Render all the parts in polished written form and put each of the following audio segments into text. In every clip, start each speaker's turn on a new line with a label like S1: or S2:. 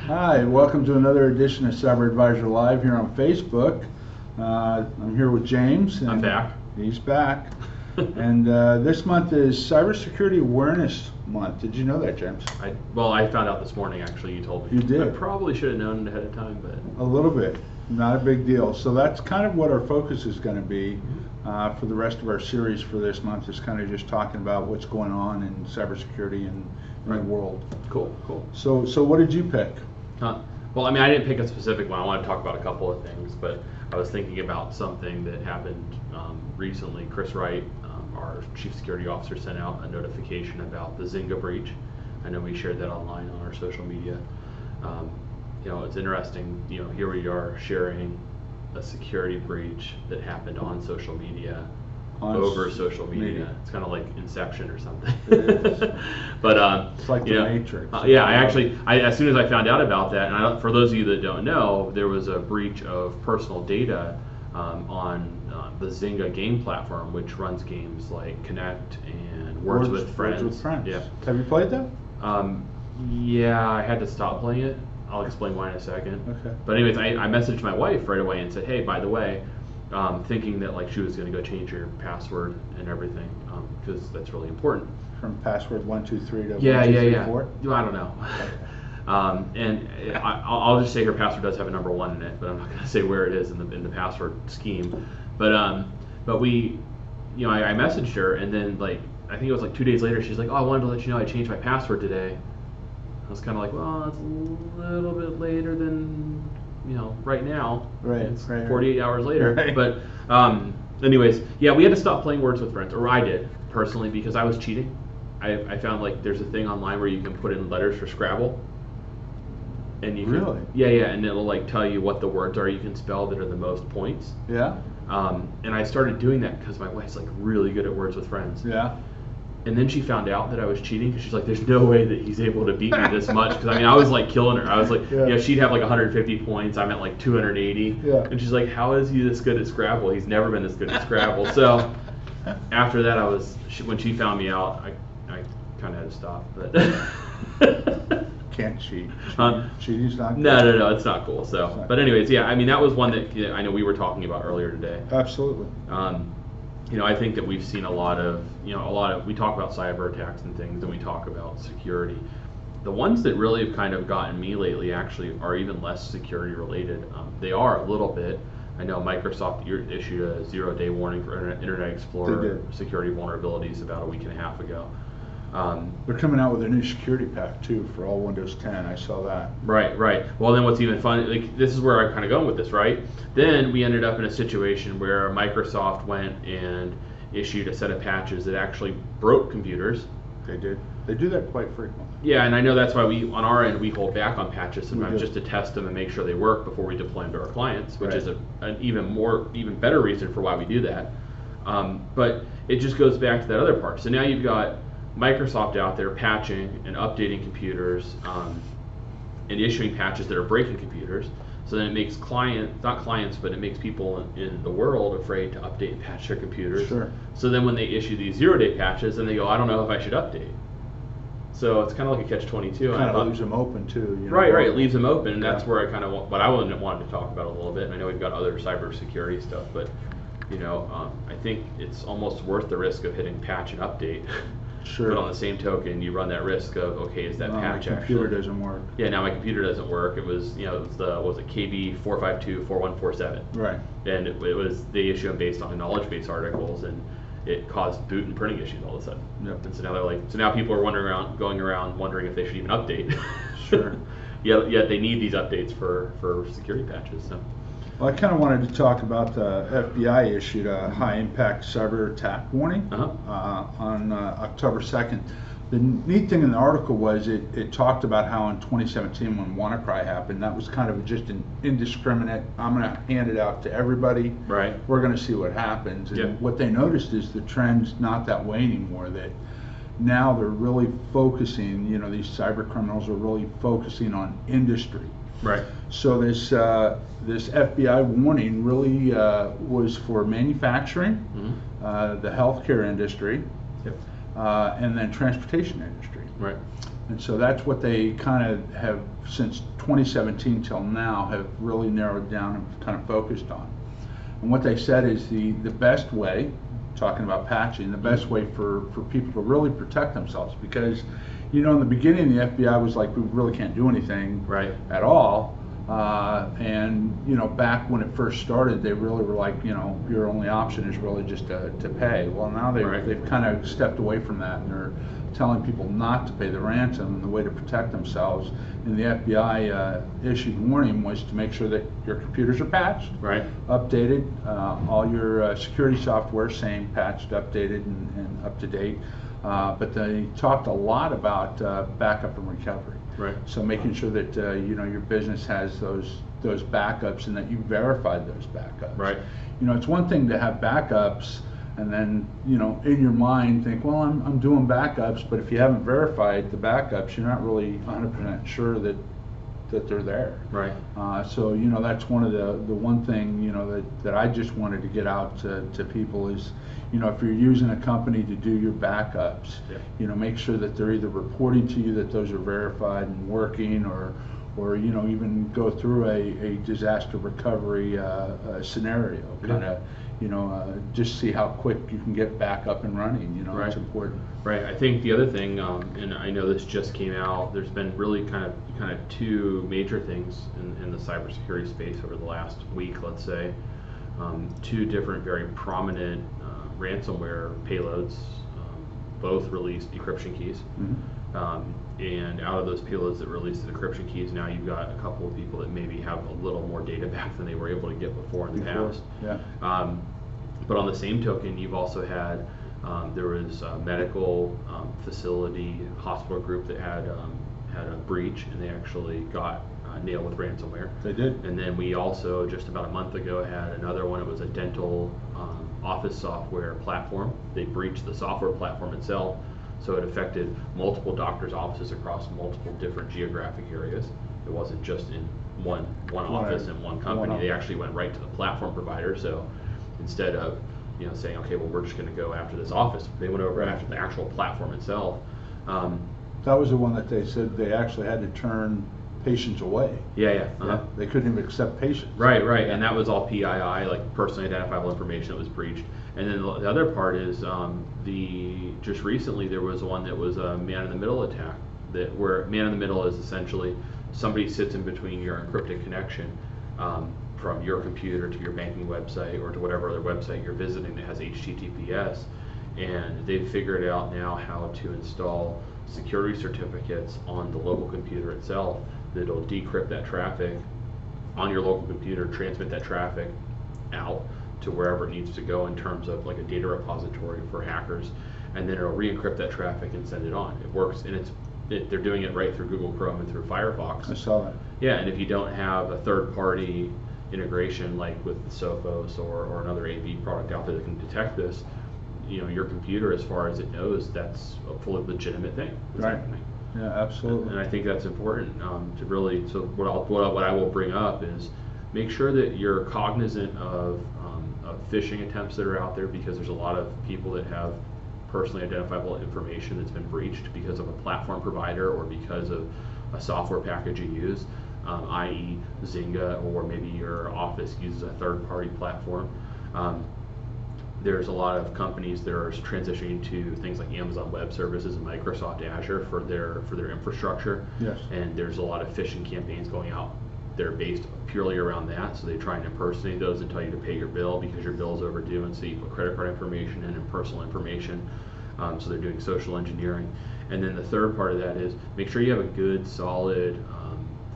S1: Hi, welcome to another edition of Cyber Advisor Live here on Facebook. I'm here with James. And
S2: I'm back.
S1: He's back. And this month is Cyber Security Awareness Month. Did you know that, James?
S2: I found out this morning, actually. You told me.
S1: You did?
S2: I probably should have known ahead of time, but...
S1: A little bit. Not a big deal. So that's kind of what our focus is going to be for the rest of our series for this month, is kind of just talking about what's going on in cybersecurity and in the world.
S2: Cool, cool.
S1: So what did you pick?
S2: Well, I mean, I didn't pick a specific one. I want to talk about a couple of things, but I was thinking about something that happened recently. Chris Wright, our Chief Security Officer, sent out a notification about the Zynga breach. I know we shared that online on our social media. It's interesting, here we are sharing a security breach that happened on social media, over social media. It's kind of like Inception or something.
S1: It is.
S2: But
S1: it's like the Matrix.
S2: I as soon as I found out about that, and for those of you that don't know, there was a breach of personal data on the Zynga game platform, which runs games like Connect and Words with Friends.
S1: Words with Friends.
S2: Yeah.
S1: Have you played that?
S2: Yeah, I had to stop playing it. I'll explain why in a second.
S1: Okay.
S2: But anyways, I messaged my wife right away and said, hey, by the way, thinking that like she was going to go change her password and everything, because that's really important.
S1: From password 123 to
S2: 1234? I don't know. Okay. And I'll just say her password does have a number 1 in it, but I'm not going to say where it is in the password scheme. But we, I messaged her, and then like I think it was like 2 days later, she's like, oh, I wanted to let you know I changed my password today. I was kind of like, well, that's a little bit later than, right now.
S1: Right.
S2: It's
S1: right
S2: 48 hours later.
S1: Right.
S2: But anyways, yeah, we had to stop playing Words with Friends, or I did, personally, because I was cheating. I found like there's a thing online where you can put in letters for Scrabble. And you
S1: really?
S2: Yeah, and it'll like tell you what the words are you can spell that are the most points.
S1: Yeah.
S2: And I started doing that because my wife's like really good at Words with Friends.
S1: Yeah.
S2: And then she found out that I was cheating, because she's like, there's no way that he's able to beat me this much. Because I mean, I was like killing her. I was like, she'd have like 150 points. I'm at like 280.
S1: Yeah.
S2: And she's like, how is he this good at Scrabble? He's never been this good at Scrabble. So after that, when she found me out, I kind of had to stop. But
S1: Can't cheat. Cheating's not good.
S2: No, it's not cool. So, but anyways, yeah, I mean, that was one that I know we were talking about earlier today.
S1: Absolutely.
S2: I think that we've seen a lot of, we talk about cyber attacks and things, and we talk about security. The ones that really have kind of gotten me lately actually are even less security related. They are a little bit. I know Microsoft issued a 0-day warning for Internet Explorer security vulnerabilities about a week and a half ago.
S1: They're coming out with a new security pack too for all Windows 10. I saw that.
S2: Right. Well, then what's even fun? Like, this is where I'm kind of going with this, right? Then we ended up in a situation where Microsoft went and issued a set of patches that actually broke computers.
S1: They did. They do that quite frequently.
S2: Yeah, and I know that's why on our end we hold back on patches sometimes just to test them and make sure they work before we deploy them to our clients, which is an even better reason for why we do that. But it just goes back to that other part. So now you've got Microsoft out there patching and updating computers and issuing patches that are breaking computers. So then it makes it makes people in the world afraid to update and patch their computers.
S1: Sure.
S2: So then when they issue these 0-day patches, then they go, I don't know if I should update. So it's kind of like a catch-22.
S1: Kind of leaves them open too.
S2: Right. It leaves them open, and that's where I kind of what I wanted to talk about a little bit. And I know we've got other cybersecurity stuff, but I think it's almost worth the risk of hitting patch and update.
S1: Sure.
S2: But on the same token, you run that risk of, okay, is that patch
S1: my computer doesn't work.
S2: Yeah, now my computer doesn't work. It was, KB 4524147.
S1: Right.
S2: And they issue them based on knowledge base articles, and it caused boot and printing issues all of a sudden.
S1: Yep.
S2: And so now people are going around wondering if they should even update.
S1: Sure.
S2: Yet they need these updates for security patches. So.
S1: Well, I kind of wanted to talk about the FBI issued a high-impact cyber attack warning on October 2nd. The neat thing in the article was it talked about how in 2017 when WannaCry happened, that was kind of just an indiscriminate, I'm going to hand it out to everybody.
S2: Right.
S1: We're going to see what happens. And what they noticed is the trend's not that way anymore, that now they're really focusing, these cyber criminals are really focusing on industry.
S2: Right.
S1: So this FBI warning really was for manufacturing, the healthcare industry, and then transportation industry.
S2: Right.
S1: And so that's what they kind of have, since 2017 till now, have really narrowed down and kind of focused on. And what they said is the best way, talking about patching, the best way for people to really protect themselves, because, you know, in the beginning the FBI was like, we really can't do anything at all. And, you know, back when it first started, they really were like, you know, your only option is really just to pay. Well, now they've kind of stepped away from that, and they're telling people not to pay the ransom, and the way to protect themselves. And the FBI issued warning was to make sure that your computers are patched, updated, all your security software same, patched, updated, and up to date. But they talked a lot about backup and recovery. So making sure that you know, your business has those backups, and that you verified those backups. You know, it's one thing to have backups and then, you know, in your mind think, well, I'm doing backups, but if you haven't verified the backups, you're not really 100% sure that they're there. So, you know, that's one of the one thing, you know, that I just wanted to get out to people is, you know, if you're using a company to do your backups, you know, make sure that they're either reporting to you that those are verified and working, or you know, even go through a disaster recovery scenario, kind of, you know, just see how quick you can get back up and running. You know, it's important.
S2: I think the other thing, and I know this just came out, there's been really kind of two major things in the cybersecurity space over the last week, let's say. Two different very prominent ransomware payloads, both released decryption keys. And out of those payloads that released the decryption keys, now you've got a couple of people that maybe have a little more data back than they were able to get before in the past. But on the same token, you've also had, there was a medical facility, hospital group that had a breach, and they actually got nailed with ransomware.
S1: They did.
S2: And then we also, just about a month ago, had another one. It was a dental office software platform. They breached the software platform itself, so it affected multiple doctors' offices across multiple different geographic areas. It wasn't just in one office and one company. They actually went right to the platform provider. So instead of, you know, saying, okay, well, we're just going to go after this office, they went over after the actual platform itself.
S1: That was the one that they said they actually had to turn patients away. They couldn't even accept patients.
S2: And that was all PII, like personally identifiable information that was breached. And then the other part is just recently there was one that was a man-in-the-middle attack, where man-in-the-middle is essentially somebody sits in between your encrypted connection from your computer to your banking website or to whatever other website you're visiting that has HTTPS, and they've figured out now how to install security certificates on the local computer itself that'll decrypt that traffic on your local computer, transmit that traffic out to wherever it needs to go in terms of like a data repository for hackers, and then it'll re-encrypt that traffic and send it on. It works, and they're doing it right through Google Chrome and through Firefox.
S1: I saw that.
S2: And if you don't have a third-party integration like with Sophos or another AV product out there that can detect this, you know, your computer, as far as it knows, that's a fully legitimate thing. Happening.
S1: Yeah, absolutely.
S2: And I think that's important to really. So what I will bring up is make sure that you're cognizant of phishing attempts that are out there, because there's a lot of people that have personally identifiable information that's been breached because of a platform provider or because of a software package you use, i.e. Zynga, or maybe your office uses a third-party platform. There's a lot of companies that are transitioning to things like Amazon Web Services and Microsoft Azure for their infrastructure. And there's a lot of phishing campaigns going out. They're based purely around that, so they try and impersonate those and tell you to pay your bill because your bill is overdue, and so you put credit card information in and personal information. So they're doing social engineering. And then the third part of that is make sure you have a good, solid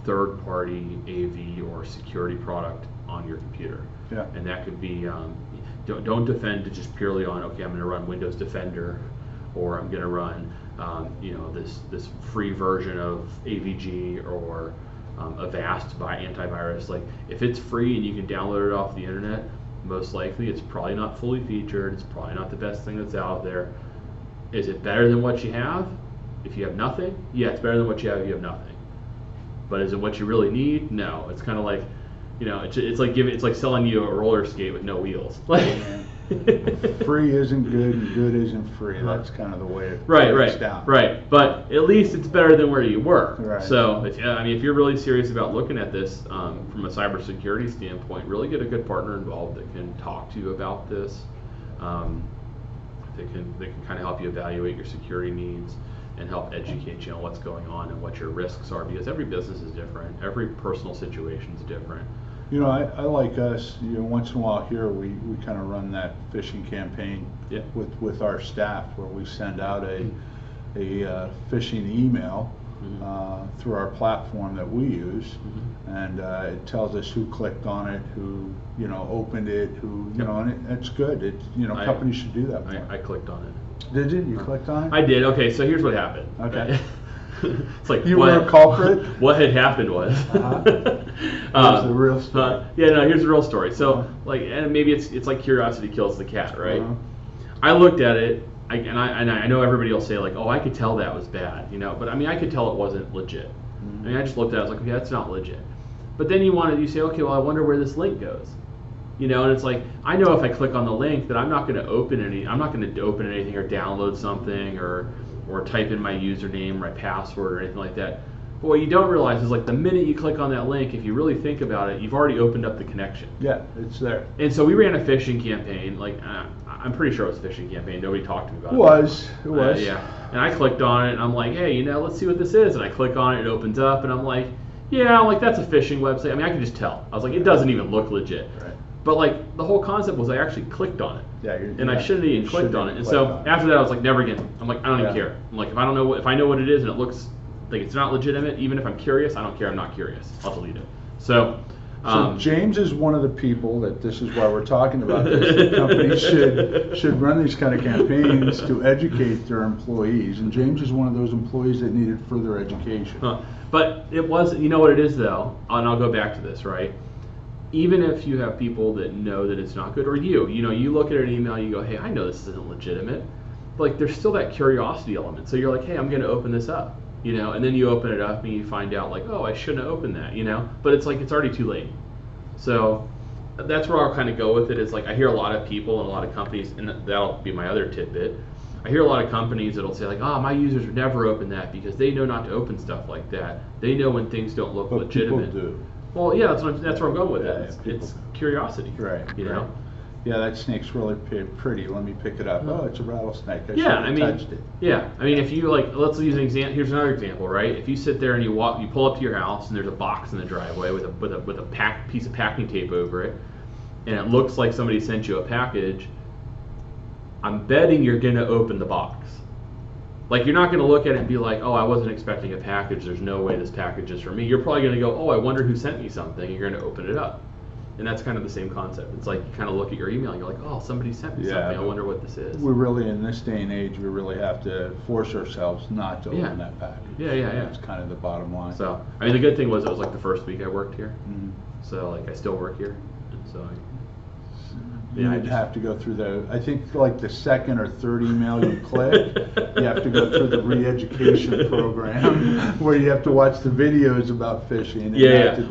S2: third-party AV or security product on your computer. And that could be, don't defend it just purely on, okay, I'm going to run Windows Defender, or I'm going to run, you know, this free version of AVG or Avast by antivirus. Like, if it's free and you can download it off the internet, most likely it's probably not fully featured. It's probably not the best thing that's out there. Is it better than what you have? If you have nothing, yeah, it's better than what you have if you have nothing. But is it what you really need? No. It's kind of like, you know, it's like selling you a roller skate with no wheels. Like,
S1: Free isn't good and good isn't free. That's kind of the way it
S2: Right.
S1: down.
S2: Right. But at least it's better than where you were.
S1: Right.
S2: So, if you're really serious about looking at this from a cybersecurity standpoint, really get a good partner involved that can talk to you about this. They can kind of help you evaluate your security needs and help educate you on what's going on and what your risks are, because every business is different, every personal situation is different.
S1: I like us, once in a while here we kind of run that phishing campaign with our staff, where we send out a phishing email through our platform that we use, and it tells us who clicked on it, who opened it, who and it's good. Companies should do that.
S2: I clicked on it.
S1: Did you? You clicked on it?
S2: I did. Okay, so here's what happened.
S1: Okay.
S2: It's like
S1: you were a culprit.
S2: What had happened was.
S1: Here's the real story.
S2: Here's the real story. So and maybe it's like curiosity kills the cat, right? I looked at it, and I know everybody will say like, oh, I could tell that was bad, but I could tell it wasn't legit. I just looked at it, I was like, okay, that's not legit. But then you say, okay, well, I wonder where this link goes. And it's like, I know if I click on the link that I'm not going to open anything or download something or type in my username or my password or anything like that. But what you don't realize is, like, the minute you click on that link, if you really think about it, you've already opened up the connection.
S1: Yeah, it's there.
S2: And so we ran a phishing campaign. Like, I'm pretty sure it was a phishing campaign. Nobody talked to me about it.
S1: It was.
S2: Yeah. And I clicked on it, and I'm like, hey, let's see what this is. And I click on it, it opens up, and I'm like, that's a phishing website. I can just tell. I was like, it doesn't even look legit.
S1: Right.
S2: But like the whole concept was I actually clicked on it.
S1: Yeah,
S2: I shouldn't have even clicked on it. And so after that I was like, never again. I'm like, I don't even care. I'm like, if I know what it is and it looks like it's not legitimate, even if I'm curious, I don't care. I'm not curious. I'll delete it. So
S1: James is one of the people this is why we're talking about this. The companies should run these kind of campaigns to educate their employees, and James is one of those employees that needed further education.
S2: But it was, what it is though, and I'll go back to this, right? Even if you have people that know that it's not good, or you look at an email, you go, hey, I know this isn't legitimate, but like there's still that curiosity element. So you're like, hey, I'm going to open this up, and then you open it up and you find out like, oh, I shouldn't have opened that, but it's like it's already too late. So that's where I'll kind of go with it. Is like I hear a lot of people and a lot of companies, and that'll be my other tidbit. I hear a lot of companies that'll say like, oh, my users would never open that because they know not to open stuff like that. They know when things don't look legitimate.
S1: People do.
S2: Well, yeah, that's where I'm going with it. It's curiosity.
S1: Right. Yeah, that snake's really pretty. Let me pick it up. Oh, it's a rattlesnake. I touched it.
S2: Yeah, if you let's use an example. Here's another example, right? If you sit there and you pull up to your house and there's a box in the driveway with a piece of packing tape over it, and it looks like somebody sent you a package, I'm betting you're gonna open the box. Like, you're not going to look at it and be like, oh, I wasn't expecting a package. There's no way this package is for me. You're probably going to go, oh, I wonder who sent me something. You're going to open it up. And that's kind of the same concept. It's like you kind of look at your email and you're like, oh, somebody sent me something. I wonder what this is.
S1: We really, in this day and age, we really have to force ourselves not to open that package.
S2: Yeah.
S1: That's kind of the bottom line.
S2: So, the good thing was it was like the first week I worked here. Mm-hmm. So, like, I still work here. And so,
S1: You'd have to go through I think like the second or third email you click, you have to go through the re-education program where you have to watch the videos about phishing.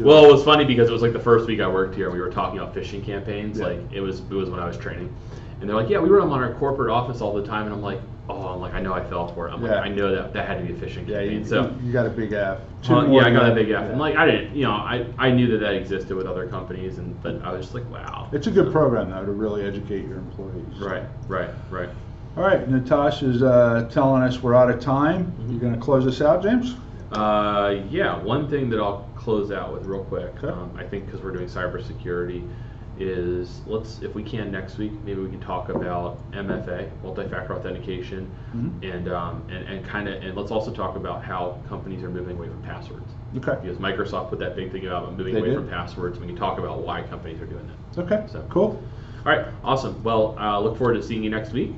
S2: Well, it was funny because it was like the first week I worked here, we were talking about phishing campaigns. Like it was when I was training, and they're like, yeah, we run them on our corporate office all the time, and I'm like, I know I fell for it. I'm like, I know that had to be a phishing campaign.
S1: So you got a big F.
S2: I got a big F. And like I didn't, I knew that existed with other companies, but I was just like, wow.
S1: It's a good program though to really educate your employees.
S2: Right.
S1: All right, Natasha's telling us we're out of time. Mm-hmm. You going to close us out, James?
S2: One thing that I'll close out with real quick.
S1: Okay.
S2: I think because we're doing cybersecurity, is if we can next week, maybe we can talk about MFA, multi-factor authentication, and let's also talk about how companies are moving away from passwords.
S1: Okay.
S2: Because Microsoft put that big thing about moving away from passwords. We can talk about why companies are doing that.
S1: Okay. So cool.
S2: All right. Awesome. Well, look forward to seeing you next week.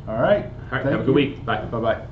S1: All right.
S2: Have a good week. Bye.
S1: Bye-bye.